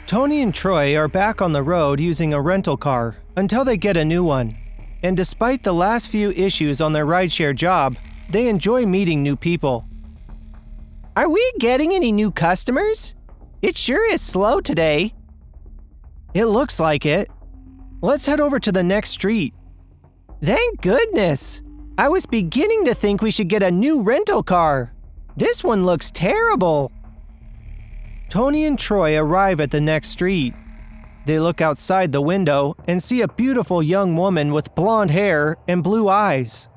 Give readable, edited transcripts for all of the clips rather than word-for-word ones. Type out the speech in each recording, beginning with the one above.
Toni and Troy are back on the road using a rental car until they get a new one. And despite the last few issues on their rideshare job, they enjoy meeting new people. Are we getting any new customers? It sure is slow today. It looks like it. Let's head over to the next street. Thank goodness! I was beginning to think we should get a new rental car. This one looks terrible. Toni and Troy arrive at the next street. They look outside the window and see a beautiful young woman with blonde hair and blue eyes.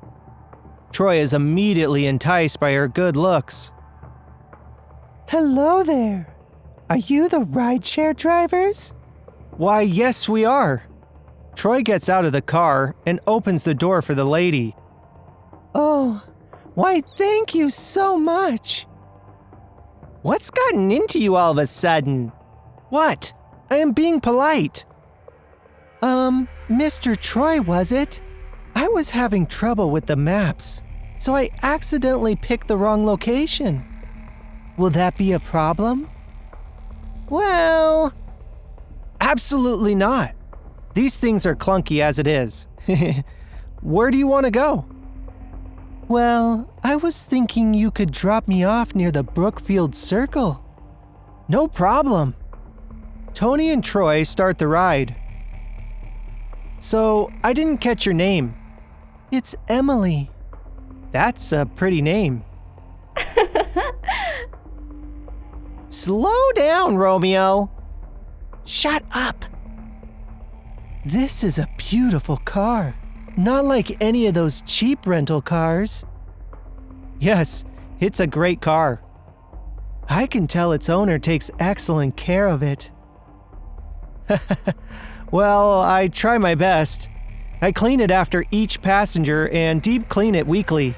Troy is immediately enticed by her good looks. Hello there. Are you the rideshare drivers? Why, yes, we are. Troy gets out of the car and opens the door for the lady. Oh, why, thank you so much. What's gotten into you all of a sudden? What? I am being polite. Mr. Troy, was it? I was having trouble with the maps, so I accidentally picked the wrong location. Will that be a problem? Well, absolutely not. These things are clunky as it is. Where do you want to go? Well, I was thinking you could drop me off near the Brookfield Circle. No problem. Toni and Troy start the ride. So, I didn't catch your name. It's Emily. That's a pretty name. Slow down, Romeo. Shut up. This is a beautiful car. Not like any of those cheap rental cars. Yes, it's a great car. I can tell its owner takes excellent care of it. Well, I try my best. I clean it after each passenger and deep clean it weekly.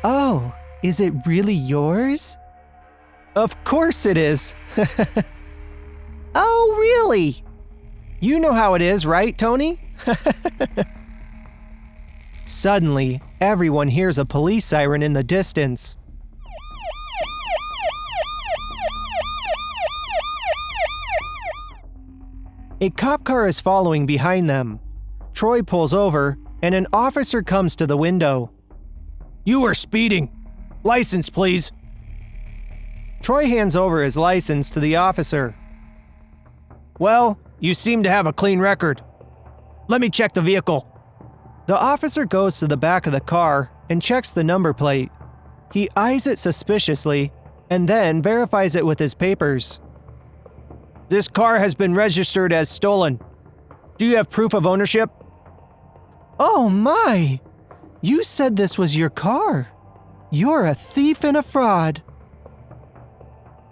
Oh, is it really yours? Of course it is. Oh, really? You know how it is, right, Toni? Suddenly, everyone hears a police siren in the distance. A cop car is following behind them. Troy pulls over, and an officer comes to the window. You are speeding. License, please. Troy hands over his license to the officer. Well, you seem to have a clean record. Let me check the vehicle. The officer goes to the back of the car and checks the number plate. He eyes it suspiciously and then verifies it with his papers. This car has been registered as stolen. Do you have proof of ownership? Oh my! You said this was your car. You're a thief and a fraud.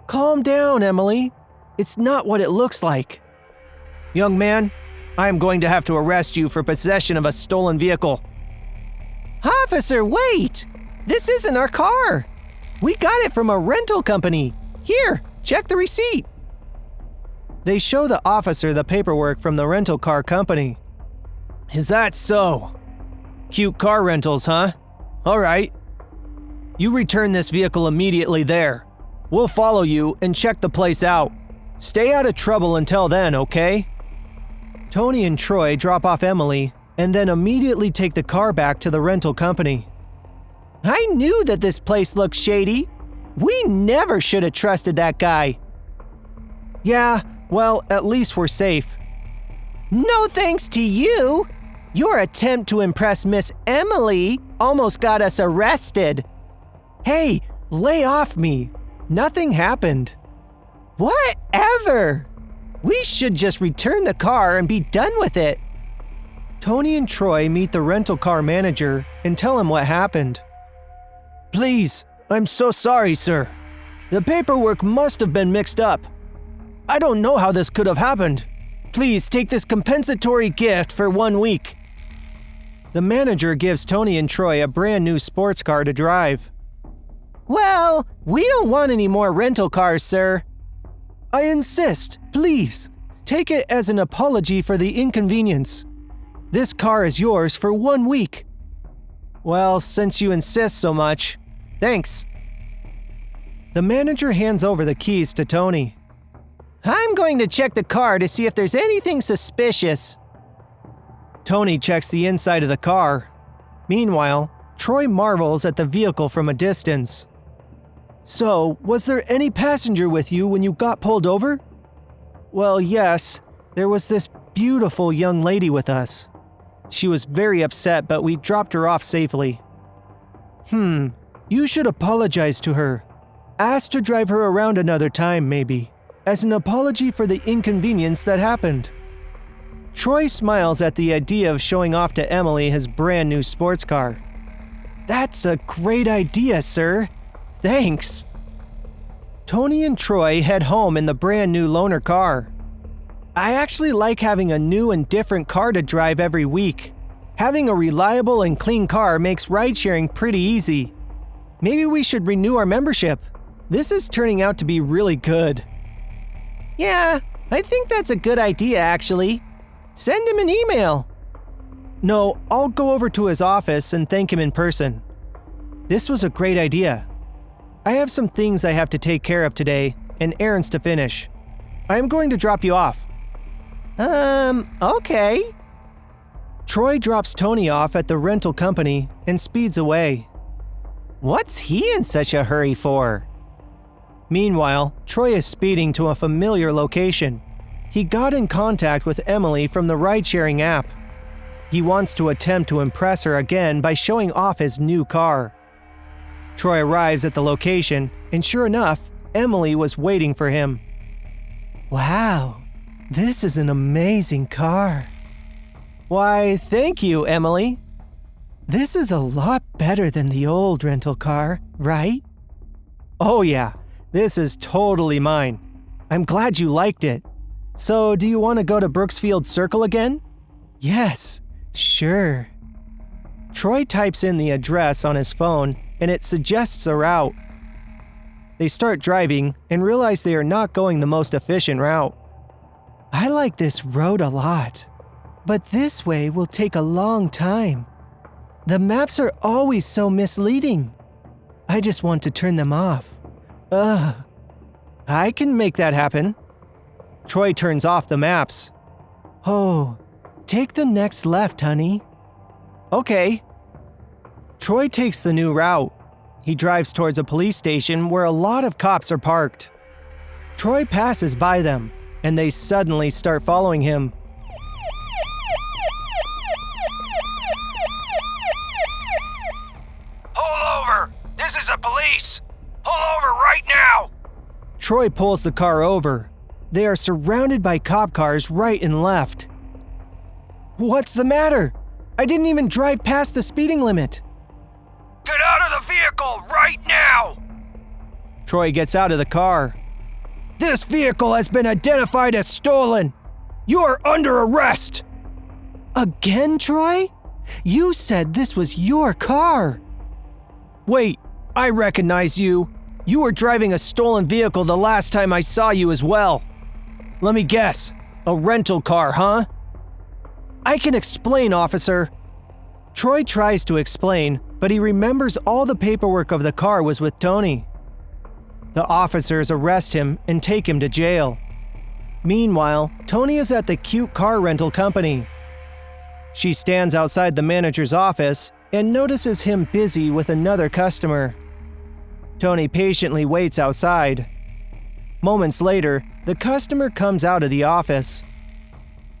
Calm down, Emily. It's not what it looks like. Young man, I am going to have to arrest you for possession of a stolen vehicle. Officer, wait! This isn't our car. We got it from a rental company. Here, check the receipt. They show the officer the paperwork from the rental car company. Is that so? Cute car rentals, huh? All right. You return this vehicle immediately there. We'll follow you and check the place out. Stay out of trouble until then, okay? Toni and Troy drop off Emily and then immediately take the car back to the rental company. I knew that this place looked shady. We never should have trusted that guy. Yeah, well, at least we're safe. No thanks to you. Your attempt to impress Miss Emily almost got us arrested. Hey, lay off me. Nothing happened. Whatever. We should just return the car and be done with it. Toni and Troy meet the rental car manager and tell him what happened. Please, I'm so sorry, sir. The paperwork must have been mixed up. I don't know how this could have happened. Please take this compensatory gift for 1 week. The manager gives Toni and Troy a brand new sports car to drive. Well, we don't want any more rental cars, sir. I insist, please. Take it as an apology for the inconvenience. This car is yours for 1 week. Well, since you insist so much, thanks. The manager hands over the keys to Toni. I'm going to check the car to see if there's anything suspicious. Toni checks the inside of the car. Meanwhile, Troy marvels at the vehicle from a distance. So, was there any passenger with you when you got pulled over? Well, yes, there was this beautiful young lady with us. She was very upset, but we dropped her off safely. You should apologize to her. Ask to drive her around another time, maybe, as an apology for the inconvenience that happened. Troy smiles at the idea of showing off to Emily his brand new sports car. That's a great idea, sir. Thanks. Toni and Troy head home in the brand new loaner car. I actually like having a new and different car to drive every week. Having a reliable and clean car makes ride-sharing pretty easy. Maybe we should renew our membership. This is turning out to be really good. Yeah, I think that's a good idea, actually. Send him an email. No, I'll go over to his office and thank him in person. This was a great idea. I have some things I have to take care of today and errands to finish. I am going to drop you off. Okay. Troy drops Toni off at the rental company and speeds away. What's he in such a hurry for? Meanwhile, Troy is speeding to a familiar location. He got in contact with Emily from the ride-sharing app. He wants to attempt to impress her again by showing off his new car. Troy arrives at the location, and sure enough, Emily was waiting for him. Wow, this is an amazing car. Why, thank you, Emily. This is a lot better than the old rental car, right? Oh yeah, this is totally mine. I'm glad you liked it. So, do you want to go to Brooksfield Circle again? Yes, sure. Troy types in the address on his phone and it suggests a route. They start driving and realize they are not going the most efficient route. I like this road a lot, but this way will take a long time. The maps are always so misleading. I just want to turn them off. Ugh. I can make that happen. Troy turns off the maps. Oh, take the next left, honey. Okay. Troy takes the new route. He drives towards a police station where a lot of cops are parked. Troy passes by them, and they suddenly start following him. Pull over! This is the police! Pull over right now! Troy pulls the car over. They are surrounded by cop cars right and left. What's the matter? I didn't even drive past the speeding limit. Get out of the vehicle right now! Troy gets out of the car. This vehicle has been identified as stolen. You are under arrest. Again, Troy? You said this was your car. Wait, I recognize you. You were driving a stolen vehicle the last time I saw you as well. Let me guess, a rental car, huh? I can explain, officer. Troy tries to explain, but he remembers all the paperwork of the car was with Toni. The officers arrest him and take him to jail. Meanwhile, Toni is at the cute car rental company. She stands outside the manager's office and notices him busy with another customer. Toni patiently waits outside. Moments later, the customer comes out of the office.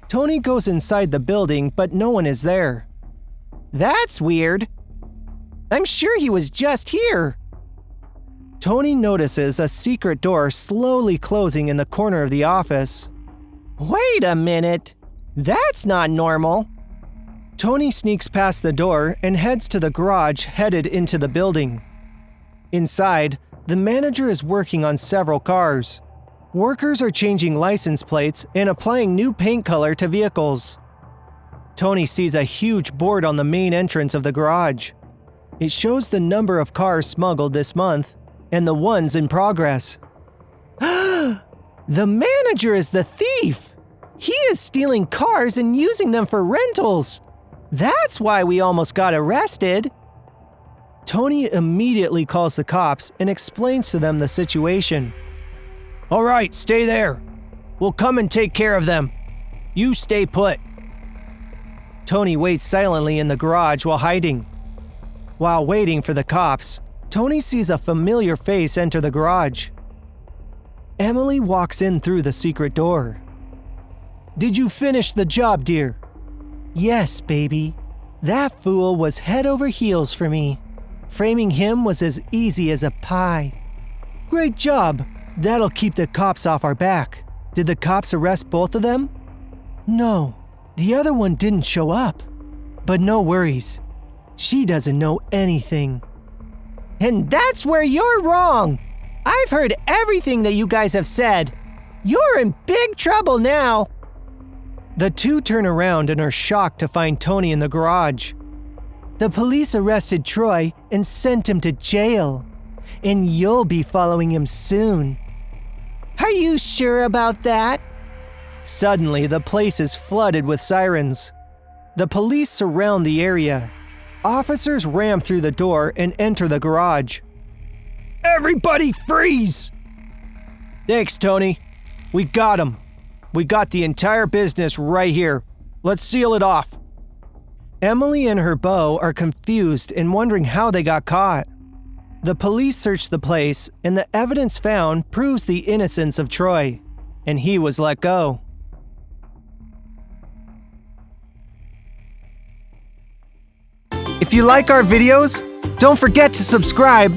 Toni goes inside the building, but no one is there. That's weird. I'm sure he was just here. Toni notices a secret door slowly closing in the corner of the office. Wait a minute. That's not normal. Toni sneaks past the door and heads to the garage headed into the building. Inside, the manager is working on several cars. Workers are changing license plates and applying new paint color to vehicles. Toni sees a huge board on the main entrance of the garage. It shows the number of cars smuggled this month and the ones in progress. The manager is the thief! He is stealing cars and using them for rentals. That's why we almost got arrested. Toni immediately calls the cops and explains to them the situation. All right, stay there. We'll come and take care of them. You stay put. Toni waits silently in the garage while hiding. While waiting for the cops, Toni sees a familiar face enter the garage. Emily walks in through the secret door. Did you finish the job, dear? Yes, baby. That fool was head over heels for me. Framing him was as easy as a pie. Great job. That'll keep the cops off our back. Did the cops arrest both of them? No, the other one didn't show up. But no worries. She doesn't know anything. And that's where you're wrong. I've heard everything that you guys have said. You're in big trouble now. The two turn around and are shocked to find Toni in the garage. The police arrested Troy and sent him to jail. And you'll be following him soon. Are you sure about that? Suddenly, the place is flooded with sirens. The police surround the area. Officers ram through the door and enter the garage. Everybody freeze! Thanks, Toni. We got him. We got the entire business right here. Let's seal it off. Emily and her beau are confused and wondering how they got caught. The police search the place, and the evidence found proves the innocence of Troy, and he was let go. If you like our videos, don't forget to subscribe